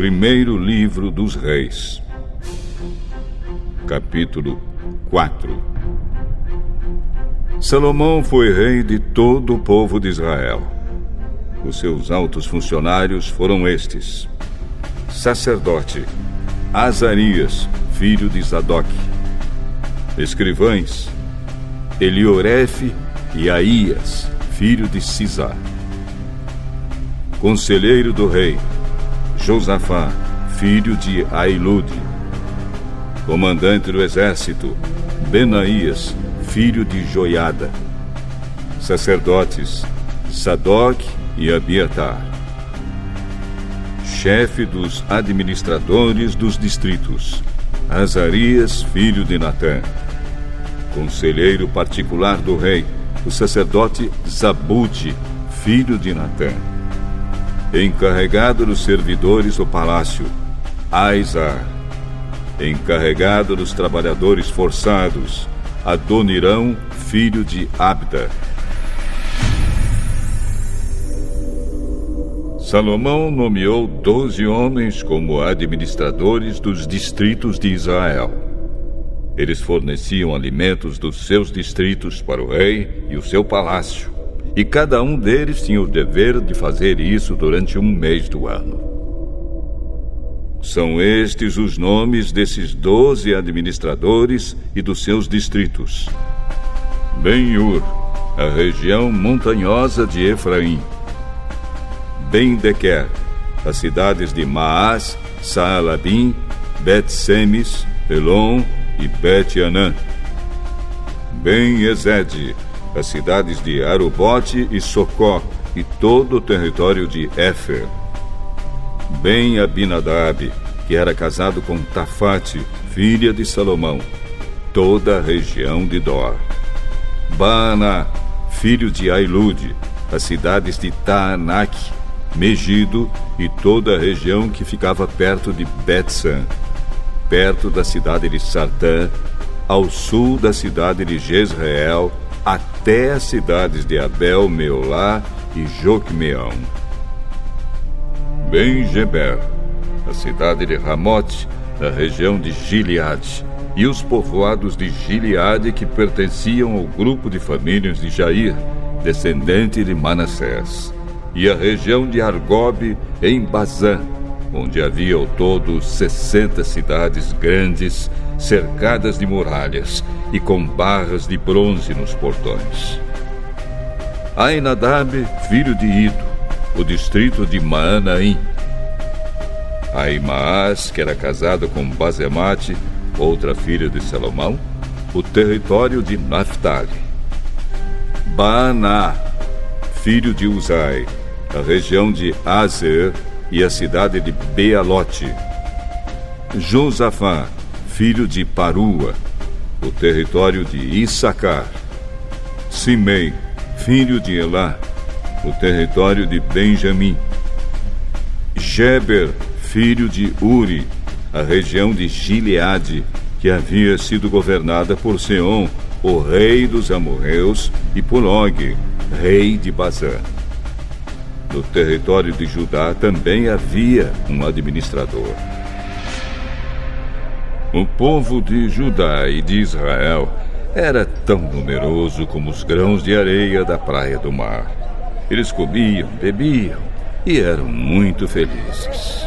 Primeiro livro dos Reis. Capítulo 4. Salomão foi rei de todo o povo de Israel. Os seus altos funcionários foram estes: sacerdote Azarias, filho de Zadoque; escrivães Eliorefe e Aías, filho de Sisá; conselheiro do rei Josafá, filho de Ailude; comandante do exército Benaías, filho de Joiada; sacerdotes Sadoque e Abiatar; chefe dos administradores dos distritos Azarias, filho de Natã; conselheiro particular do rei, o sacerdote Zabude, filho de Natã; encarregado dos servidores do palácio Aizar; encarregado dos trabalhadores forçados Adonirão, filho de Abda. Salomão nomeou 12 homens como administradores dos distritos de Israel. Eles forneciam alimentos dos seus distritos para o rei e o seu palácio, e cada um deles tinha o dever de fazer isso durante um mês do ano. São estes os nomes desses 12 administradores e dos seus distritos: Ben-Ur, a região montanhosa de Efraim; Ben-Dequer, as cidades de Maás, Saalabim, Bet-Semes, Elon e Bet-Anã; Ben-Ezed, as cidades de Arubote e Socó e todo o território de Éfer; Ben-Abinadab, que era casado com Tafate, filha de Salomão, toda a região de Dor; Baaná, filho de Ailude, as cidades de Taanac, Megido e toda a região que ficava perto de Bet-San, perto da cidade de Sartã, ao sul da cidade de Jezreel, até as cidades de Abel-Meolá e Joquemeão; Ben-Geber, a cidade de Ramote, na região de Gileade, e os povoados de Gileade que pertenciam ao grupo de famílias de Jair, descendente de Manassés, e a região de Argobe, em Bazã, onde havia ao todo 60 cidades grandes, cercadas de muralhas e com barras de bronze nos portões. Ainadab, filho de Ido, o distrito de Maanaim; Aimaas, que era casado com Bazemate, outra filha de Salomão, o território de Naftali; Baaná, filho de Uzai, a região de Azer e a cidade de Bealote; Josafá, filho de Parua, o território de Issacar; Simei, filho de Elá, o território de Benjamim; Geber, filho de Uri, a região de Gileade, que havia sido governada por Seom, o rei dos amorreus, e por Og, rei de Bazã. No território de Judá também havia um administrador. O povo de Judá e de Israel era tão numeroso como os grãos de areia da praia do mar. Eles comiam, bebiam e eram muito felizes.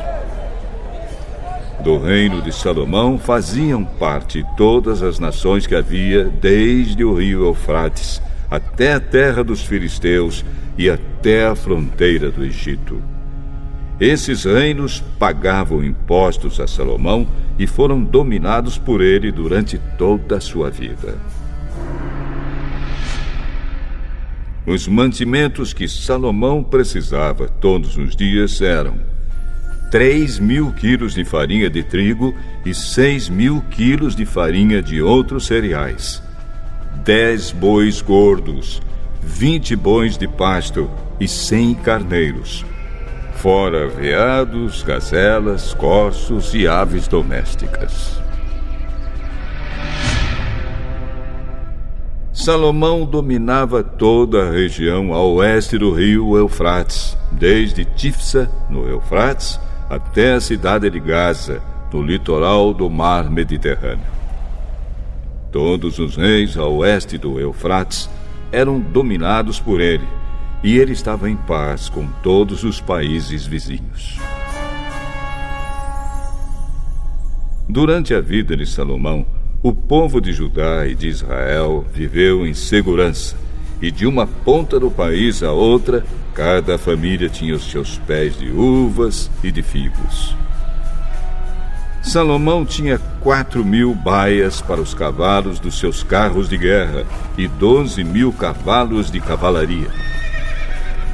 Do reino de Salomão faziam parte todas as nações que havia desde o rio Eufrates até a terra dos filisteus e até a fronteira do Egito. Esses reinos pagavam impostos a Salomão e foram dominados por ele durante toda a sua vida. Os mantimentos que Salomão precisava todos os dias eram 3.000 quilos de farinha de trigo e 6.000 quilos de farinha de outros cereais, 10 bois gordos, 20 bois de pasto e 100 carneiros, fora veados, gazelas, corços e aves domésticas. Salomão dominava toda a região a oeste do rio Eufrates, desde Tifsa, no Eufrates, até a cidade de Gaza, no litoral do mar Mediterrâneo. Todos os reis a oeste do Eufrates eram dominados por ele, e ele estava em paz com todos os países vizinhos. Durante a vida de Salomão, o povo de Judá e de Israel viveu em segurança, e de uma ponta do país à outra, cada família tinha os seus pés de uvas e de figos. Salomão tinha 4.000 baias para os cavalos dos seus carros de guerra e 12.000 cavalos de cavalaria.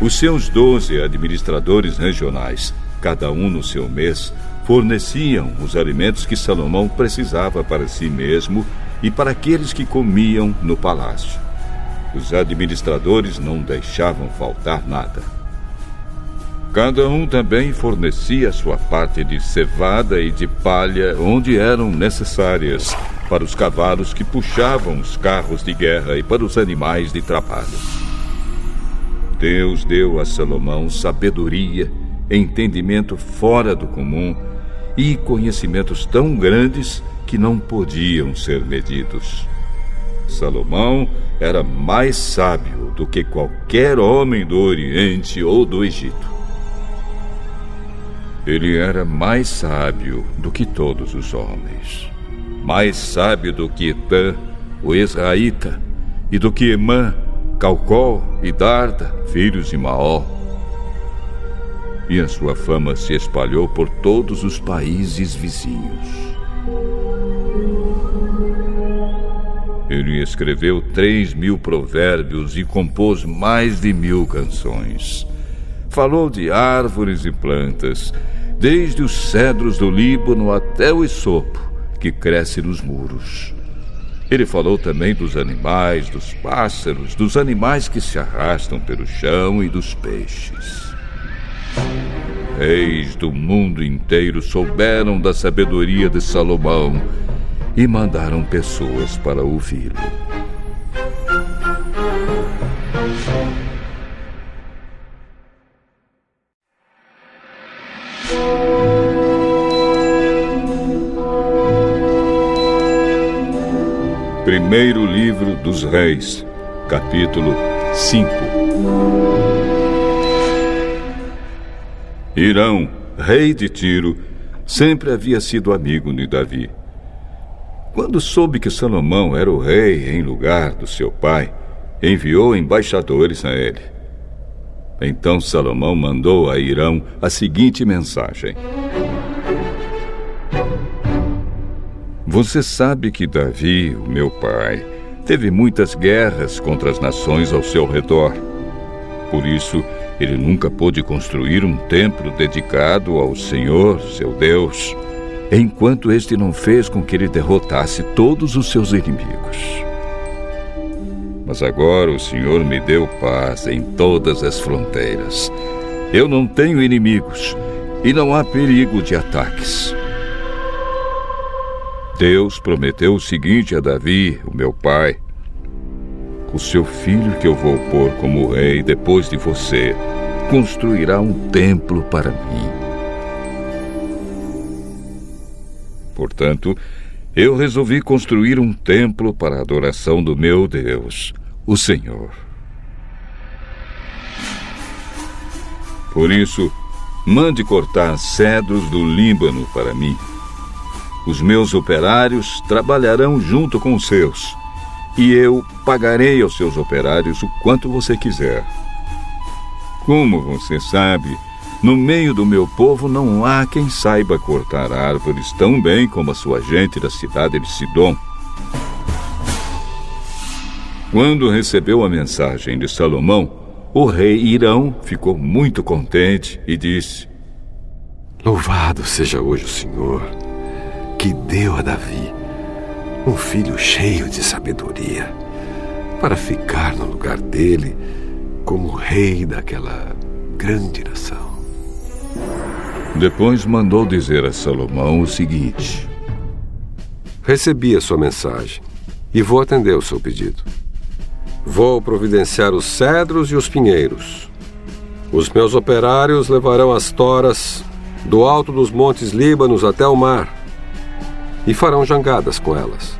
Os seus 12 administradores regionais, cada um no seu mês, forneciam os alimentos que Salomão precisava para si mesmo e para aqueles que comiam no palácio. Os administradores não deixavam faltar nada. Cada um também fornecia sua parte de cevada e de palha onde eram necessárias, para os cavalos que puxavam os carros de guerra e para os animais de trabalho. Deus deu a Salomão sabedoria, entendimento fora do comum e conhecimentos tão grandes que não podiam ser medidos. Salomão era mais sábio do que qualquer homem do Oriente ou do Egito. Ele era mais sábio do que todos os homens, mais sábio do que Etã, o Ezraíta, e do que Emã, Calcol e Darda, filhos de Maó. E a sua fama se espalhou por todos os países vizinhos. Ele escreveu 3.000 provérbios e compôs mais de 1.000 canções. Falou de árvores e plantas, desde os cedros do Líbano até o esopo, que cresce nos muros. Ele falou também dos animais, dos pássaros, dos animais que se arrastam pelo chão e dos peixes. Reis do mundo inteiro souberam da sabedoria de Salomão e mandaram pessoas para ouvi-lo. Primeiro livro dos Reis, capítulo 5. Hirão, rei de Tiro, sempre havia sido amigo de Davi. Quando soube que Salomão era o rei em lugar do seu pai, enviou embaixadores a ele. Então Salomão mandou a Hirão a seguinte mensagem: Você sabe que Davi, o meu pai, teve muitas guerras contra as nações ao seu redor. Por isso, ele nunca pôde construir um templo dedicado ao Senhor, seu Deus, enquanto este não fez com que ele derrotasse todos os seus inimigos. Mas agora o Senhor me deu paz em todas as fronteiras. Eu não tenho inimigos e não há perigo de ataques. Deus prometeu o seguinte a Davi, o meu pai: o seu filho que eu vou pôr como rei depois de você construirá um templo para mim. Portanto, eu resolvi construir um templo para a adoração do meu Deus, o Senhor. Por isso, mande cortar cedros do Líbano para mim. Os meus operários trabalharão junto com os seus, e eu pagarei aos seus operários o quanto você quiser. Como você sabe, no meio do meu povo não há quem saiba cortar árvores tão bem como a sua gente da cidade de Sidom. Quando recebeu a mensagem de Salomão, o rei Hirão ficou muito contente e disse: Louvado seja hoje o Senhor, que deu a Davi um filho cheio de sabedoria, para ficar no lugar dele como rei daquela grande nação. Depois mandou dizer a Salomão o seguinte: Recebi a sua mensagem e vou atender o seu pedido. Vou providenciar os cedros e os pinheiros. Os meus operários levarão as toras do alto dos montes Líbanos até o mar, e farão jangadas com elas.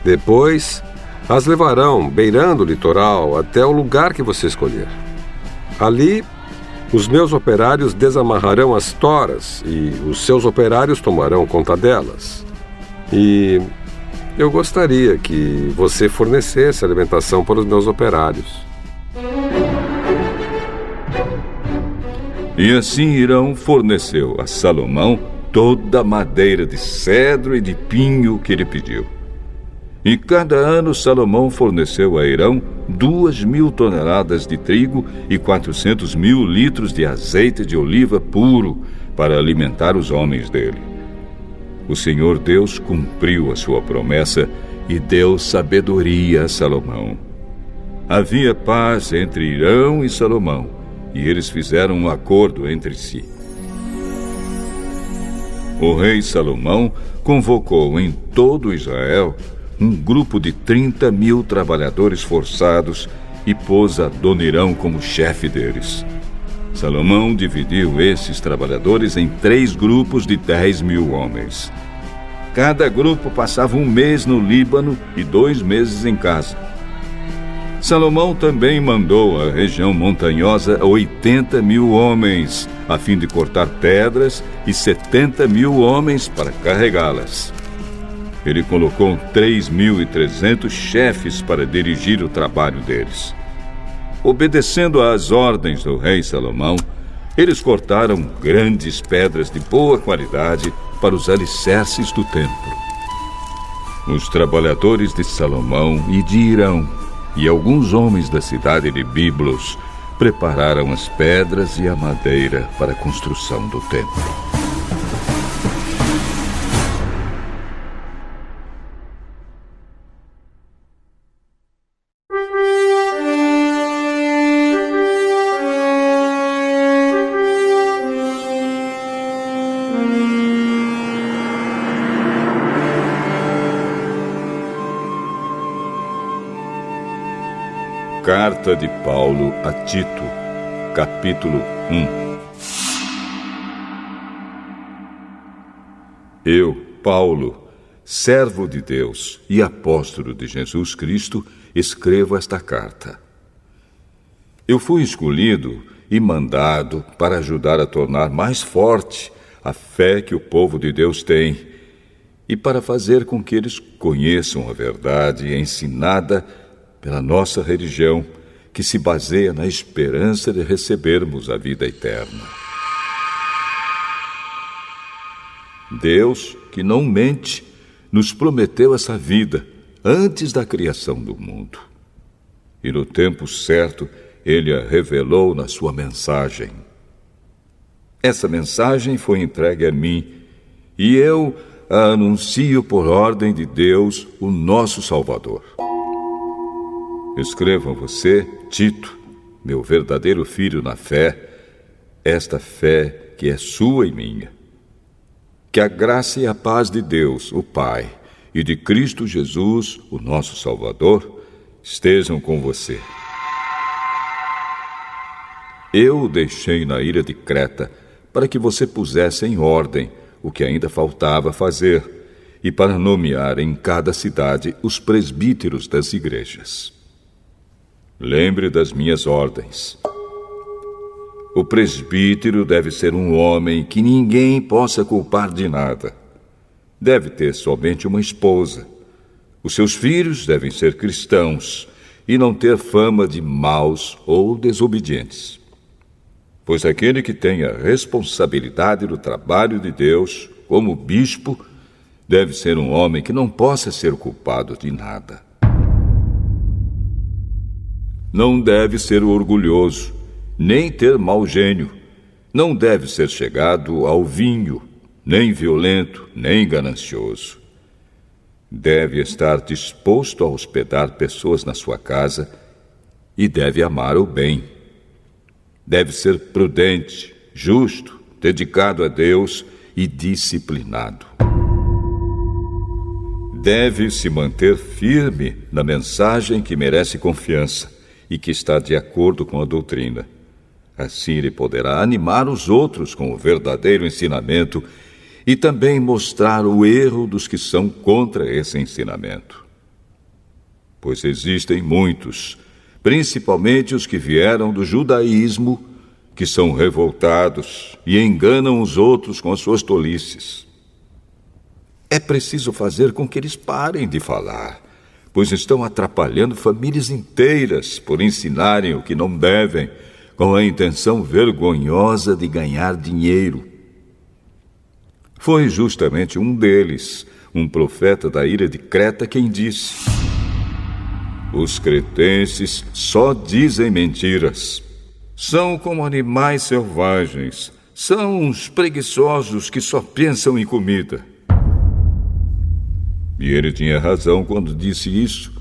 Depois as levarão, beirando o litoral, até o lugar que você escolher. Ali, os meus operários desamarrarão as toras e os seus operários tomarão conta delas. E eu gostaria que você fornecesse alimentação para os meus operários. E assim Hirão forneceu a Salomão toda a madeira de cedro e de pinho que ele pediu. E cada ano Salomão forneceu a Hirão 2.000 toneladas de trigo e 400.000 litros de azeite de oliva puro para alimentar os homens dele. O Senhor Deus cumpriu a sua promessa e deu sabedoria a Salomão. Havia paz entre Hirão e Salomão, e eles fizeram um acordo entre si. O rei Salomão convocou em todo Israel um grupo de 30.000 trabalhadores forçados e pôs Adonirão como chefe deles. Salomão dividiu esses trabalhadores em 3 grupos de 10.000 homens. Cada grupo passava 1 mês no Líbano e 2 meses em casa. Salomão também mandou à região montanhosa 80.000 homens, a fim de cortar pedras, e 70.000 homens para carregá-las. Ele colocou 3.300 chefes para dirigir o trabalho deles. Obedecendo às ordens do rei Salomão, eles cortaram grandes pedras de boa qualidade para os alicerces do templo. Os trabalhadores de Salomão e de Hirão e alguns homens da cidade de Biblos prepararam as pedras e a madeira para a construção do templo. Carta de Paulo a Tito, capítulo 1. Eu, Paulo, servo de Deus e apóstolo de Jesus Cristo, escrevo esta carta. Eu fui escolhido e mandado para ajudar a tornar mais forte a fé que o povo de Deus tem e para fazer com que eles conheçam a verdade ensinada pela nossa religião, que se baseia na esperança de recebermos a vida eterna. Deus, que não mente, nos prometeu essa vida antes da criação do mundo. E no tempo certo, Ele a revelou na sua mensagem. Essa mensagem foi entregue a mim, e eu a anuncio por ordem de Deus, o nosso Salvador. Escrevo a você, Tito, meu verdadeiro filho na fé, esta fé que é sua e minha. Que a graça e a paz de Deus, o Pai, e de Cristo Jesus, o nosso Salvador, estejam com você. Eu o deixei na ilha de Creta para que você pusesse em ordem o que ainda faltava fazer e para nomear em cada cidade os presbíteros das igrejas. Lembre das minhas ordens. O presbítero deve ser um homem que ninguém possa culpar de nada. Deve ter somente uma esposa. Os seus filhos devem ser cristãos e não ter fama de maus ou desobedientes. Pois aquele que tem a responsabilidade do trabalho de Deus, como bispo, deve ser um homem que não possa ser culpado de nada. Não deve ser orgulhoso, nem ter mau gênio. Não deve ser chegado ao vinho, nem violento, nem ganancioso. Deve estar disposto a hospedar pessoas na sua casa e deve amar o bem. Deve ser prudente, justo, dedicado a Deus e disciplinado. Deve se manter firme na mensagem que merece confiança e que está de acordo com a doutrina. Assim ele poderá animar os outros com o verdadeiro ensinamento e também mostrar o erro dos que são contra esse ensinamento. Pois existem muitos, principalmente os que vieram do judaísmo, que são revoltados e enganam os outros com as suas tolices. É preciso fazer com que eles parem de falar, pois estão atrapalhando famílias inteiras por ensinarem o que não devem, com a intenção vergonhosa de ganhar dinheiro. Foi justamente um deles, um profeta da ilha de Creta, quem disse: os cretenses só dizem mentiras. São como animais selvagens. São uns preguiçosos que só pensam em comida. E ele tinha razão quando disse isso.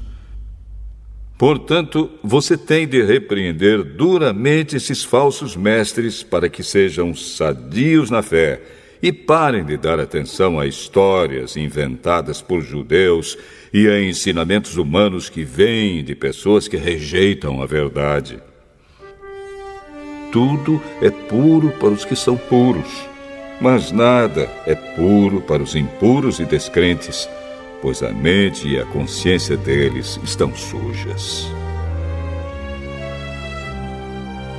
Portanto, você tem de repreender duramente esses falsos mestres para que sejam sadios na fé e parem de dar atenção a histórias inventadas por judeus e a ensinamentos humanos que vêm de pessoas que rejeitam a verdade. Tudo é puro para os que são puros, mas nada é puro para os impuros e descrentes, pois a mente e a consciência deles estão sujas.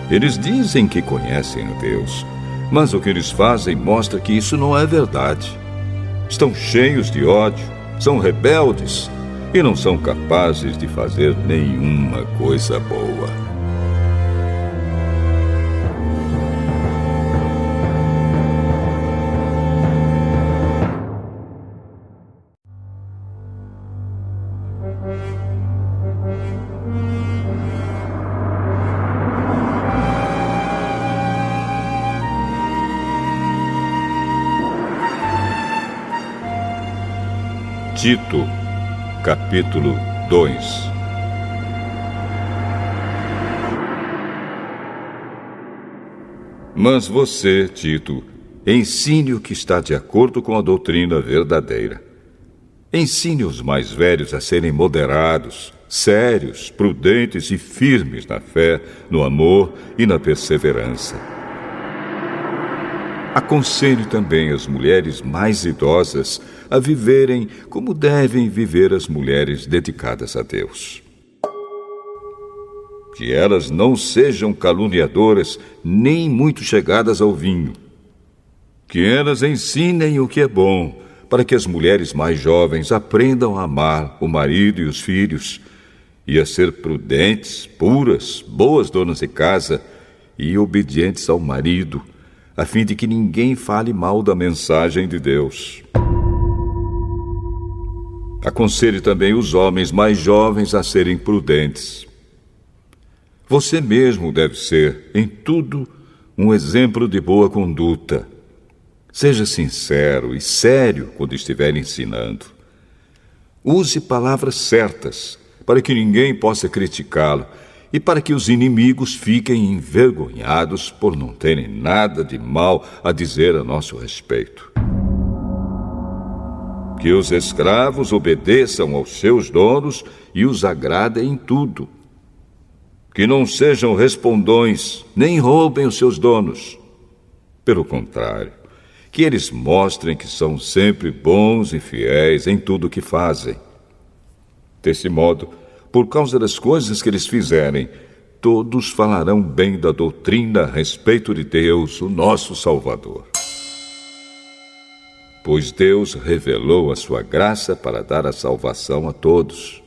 Eles dizem que conhecem a Deus, mas o que eles fazem mostra que isso não é verdade. Estão cheios de ódio, são rebeldes e não são capazes de fazer nenhuma coisa boa. Tito, capítulo 2. Mas você, Tito, ensine o que está de acordo com a doutrina verdadeira. Ensine os mais velhos a serem moderados, sérios, prudentes e firmes na fé, no amor e na perseverança. Aconselhe também as mulheres mais idosas a viverem como devem viver as mulheres dedicadas a Deus. Que elas não sejam caluniadoras nem muito chegadas ao vinho. Que elas ensinem o que é bom, para que as mulheres mais jovens aprendam a amar o marido e os filhos, e a ser prudentes, puras, boas donas de casa e obedientes ao marido, a fim de que ninguém fale mal da mensagem de Deus. Aconselhe também os homens mais jovens a serem prudentes. Você mesmo deve ser, em tudo, um exemplo de boa conduta. Seja sincero e sério quando estiver ensinando. Use palavras certas, para que ninguém possa criticá-lo e para que os inimigos fiquem envergonhados por não terem nada de mal a dizer a nosso respeito. Que os escravos obedeçam aos seus donos e os agradem em tudo. Que não sejam respondões, nem roubem os seus donos. Pelo contrário, que eles mostrem que são sempre bons e fiéis em tudo o que fazem. Desse modo, por causa das coisas que eles fizerem, todos falarão bem da doutrina a respeito de Deus, o nosso Salvador. Pois Deus revelou a sua graça para dar a salvação a todos.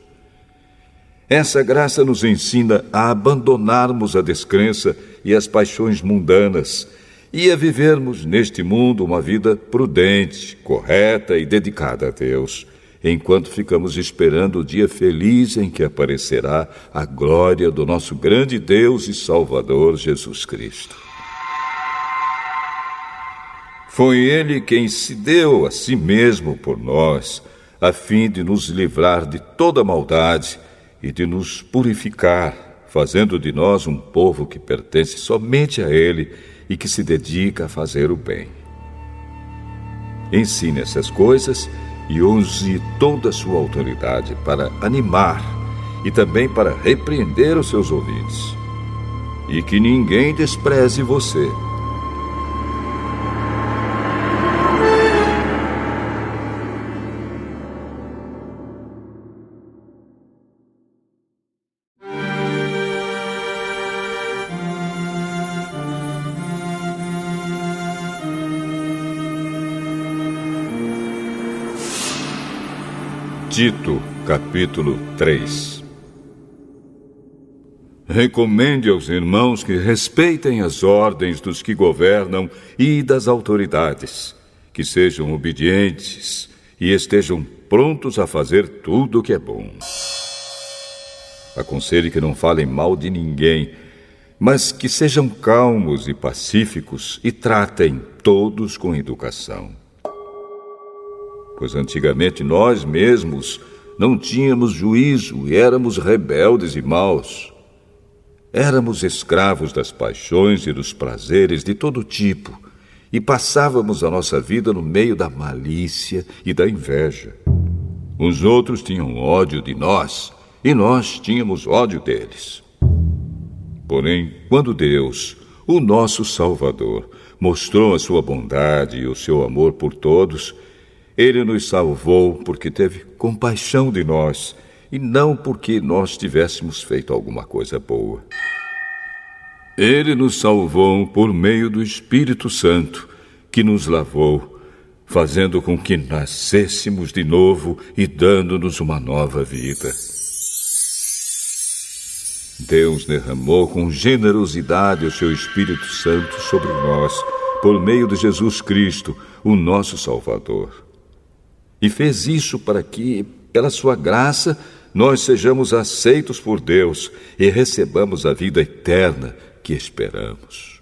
Essa graça nos ensina a abandonarmos a descrença e as paixões mundanas e a vivermos neste mundo uma vida prudente, correta e dedicada a Deus, enquanto ficamos esperando o dia feliz em que aparecerá a glória do nosso grande Deus e Salvador Jesus Cristo. Foi Ele quem se deu a si mesmo por nós, a fim de nos livrar de toda maldade e de nos purificar, fazendo de nós um povo que pertence somente a Ele e que se dedica a fazer o bem. Ensine essas coisas e use toda a sua autoridade para animar e também para repreender os seus ouvintes. e que ninguém despreze você. Tito, capítulo 3. Recomende aos irmãos que respeitem as ordens dos que governam e das autoridades, que sejam obedientes e estejam prontos a fazer tudo o que é bom. Aconselhe que não falem mal de ninguém, mas que sejam calmos e pacíficos e tratem todos com educação. Pois antigamente nós mesmos não tínhamos juízo e éramos rebeldes e maus. Éramos escravos das paixões e dos prazeres de todo tipo e passávamos a nossa vida no meio da malícia e da inveja. Os outros tinham ódio de nós e nós tínhamos ódio deles. Porém, quando Deus, o nosso Salvador, mostrou a sua bondade e o seu amor por todos, Ele nos salvou porque teve compaixão de nós e não porque nós tivéssemos feito alguma coisa boa. Ele nos salvou por meio do Espírito Santo, que nos lavou, fazendo com que nascêssemos de novo e dando-nos uma nova vida. Deus derramou com generosidade o seu Espírito Santo sobre nós, por meio de Jesus Cristo, o nosso Salvador. E fez isso para que, pela sua graça, nós sejamos aceitos por Deus e recebamos a vida eterna que esperamos.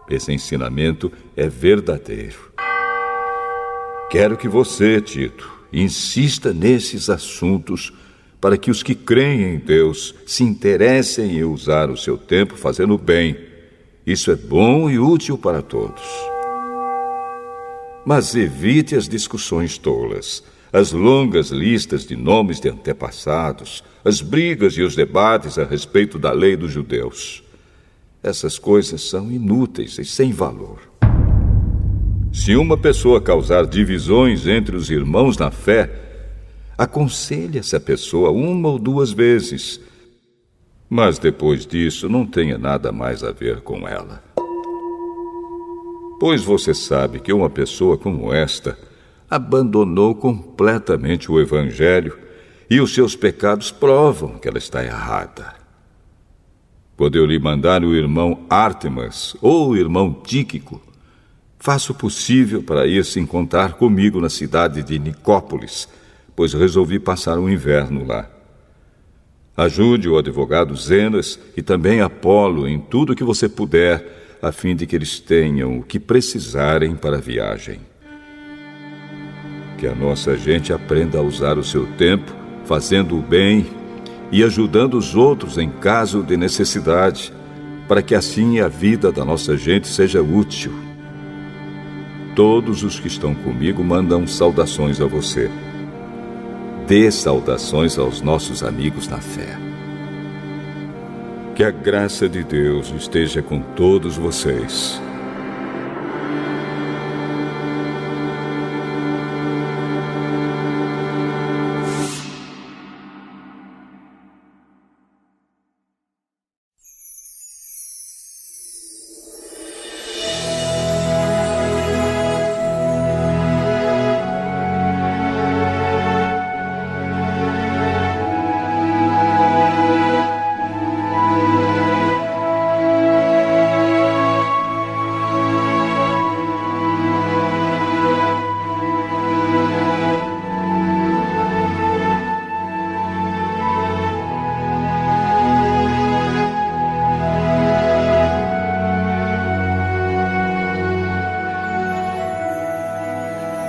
Esse ensinamento é verdadeiro. Quero que você, Tito, insista nesses assuntos para que os que creem em Deus se interessem em usar o seu tempo fazendo o bem. Isso é bom e útil para todos. Mas evite as discussões tolas, as longas listas de nomes de antepassados, as brigas e os debates a respeito da lei dos judeus. Essas coisas são inúteis e sem valor. Se uma pessoa causar divisões entre os irmãos na fé, aconselhe essa pessoa 1 ou 2 vezes, mas depois disso não tenha nada mais a ver com ela. Pois você sabe que uma pessoa como esta abandonou completamente o Evangelho e os seus pecados provam que ela está errada. Quando eu lhe mandar o irmão Ártemas ou o irmão Tíquico, faça o possível para ir se encontrar comigo na cidade de Nicópolis, pois resolvi passar o inverno lá. Ajude o advogado Zenas e também Apolo em tudo que você puder, a fim de que eles tenham o que precisarem para a viagem. Que a nossa gente aprenda a usar o seu tempo fazendo o bem e ajudando os outros em caso de necessidade, para que assim a vida da nossa gente seja útil. Todos os que estão comigo mandam saudações a você. Dê saudações aos nossos amigos na fé. Que a graça de Deus esteja com todos vocês.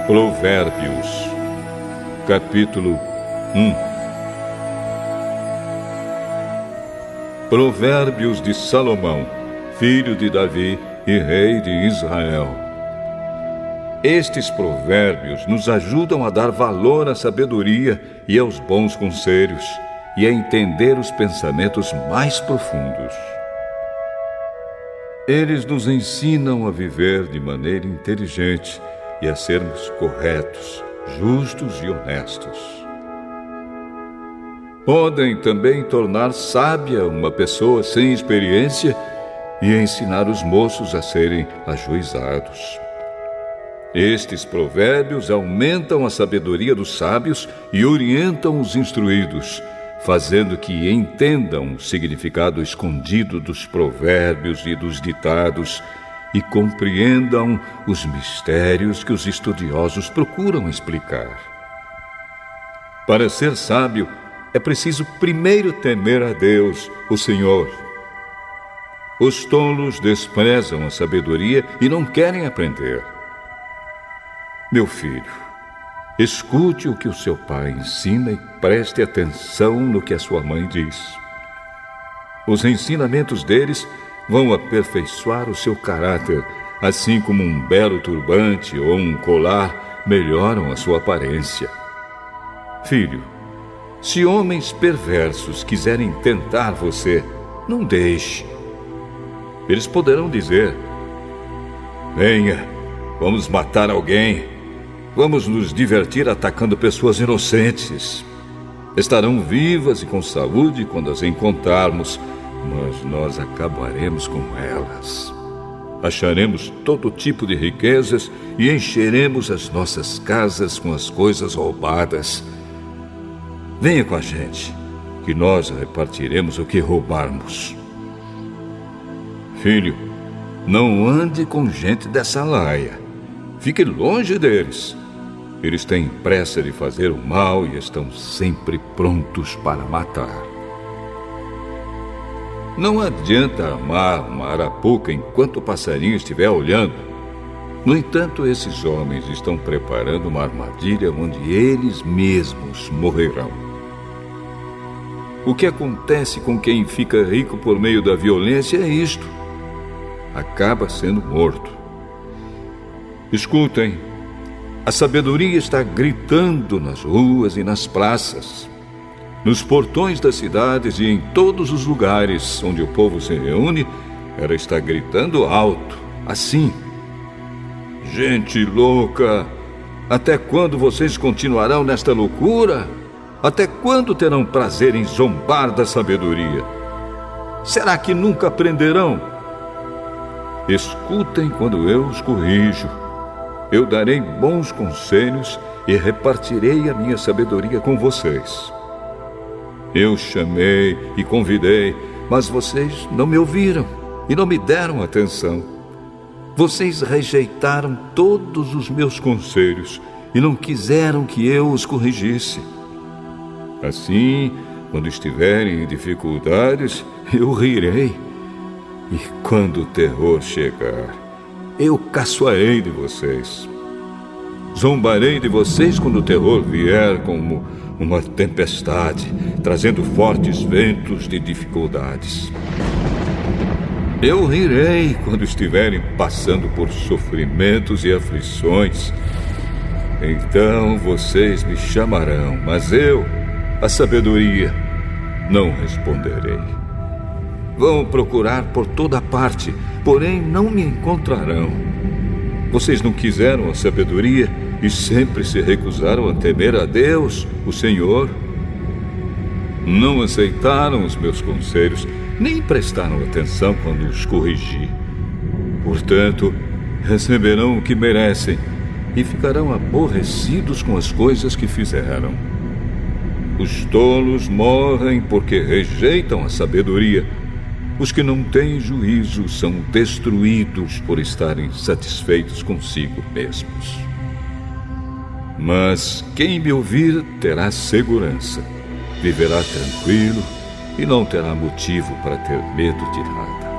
Provérbios, capítulo 1. Provérbios de Salomão, filho de Davi e rei de Israel. Estes provérbios nos ajudam a dar valor à sabedoria e aos bons conselhos, e a entender os pensamentos mais profundos. Eles nos ensinam a viver de maneira inteligente e a sermos corretos, justos e honestos. Podem também tornar sábia uma pessoa sem experiência e ensinar os moços a serem ajuizados. Estes provérbios aumentam a sabedoria dos sábios e orientam os instruídos, fazendo que entendam o significado escondido dos provérbios e dos ditados e compreendam os mistérios que os estudiosos procuram explicar. Para ser sábio, é preciso primeiro temer a Deus, o Senhor. Os tolos desprezam a sabedoria e não querem aprender. Meu filho, escute o que o seu pai ensina e preste atenção no que a sua mãe diz. Os ensinamentos deles vão aperfeiçoar o seu caráter, assim como um belo turbante ou um colar melhoram a sua aparência. Filho, se homens perversos quiserem tentar você, não deixe. Eles poderão dizer: venha, vamos matar alguém. Vamos nos divertir atacando pessoas inocentes. Estarão vivas e com saúde quando as encontrarmos, mas nós acabaremos com elas. Acharemos todo tipo de riquezas e encheremos as nossas casas com as coisas roubadas. Venha com a gente, que nós repartiremos o que roubarmos. Filho, não ande com gente dessa laia. Fique longe deles. Eles têm pressa de fazer o mal e estão sempre prontos para matar. Não adianta amar uma arapuca enquanto o passarinho estiver olhando. No entanto, esses homens estão preparando uma armadilha onde eles mesmos morrerão. O que acontece com quem fica rico por meio da violência é isto: acaba sendo morto. Escutem, a sabedoria está gritando nas ruas e nas praças, nos portões das cidades e em todos os lugares onde o povo se reúne. Ela está gritando alto, assim: gente louca, até quando vocês continuarão nesta loucura? Até quando terão prazer em zombar da sabedoria? Será que nunca aprenderão? Escutem quando eu os corrijo. Eu darei bons conselhos e repartirei a minha sabedoria com vocês. Eu chamei e convidei, mas vocês não me ouviram e não me deram atenção. Vocês rejeitaram todos os meus conselhos e não quiseram que eu os corrigisse. Assim, quando estiverem em dificuldades, eu rirei. E quando o terror chegar, eu caçoarei de vocês. Zombarei de vocês quando o terror vier como uma tempestade, trazendo fortes ventos de dificuldades. Eu rirei quando estiverem passando por sofrimentos e aflições. Então vocês me chamarão, mas eu, a sabedoria, não responderei. Vão procurar por toda parte, porém não me encontrarão. Vocês não quiseram a sabedoria e sempre se recusaram a temer a Deus, o Senhor. Não aceitaram os meus conselhos, nem prestaram atenção quando os corrigi. Portanto, receberão o que merecem e ficarão aborrecidos com as coisas que fizeram. Os tolos morrem porque rejeitam a sabedoria. Os que não têm juízo são destruídos por estarem satisfeitos consigo mesmos. Mas quem me ouvir terá segurança, viverá tranquilo e não terá motivo para ter medo de nada.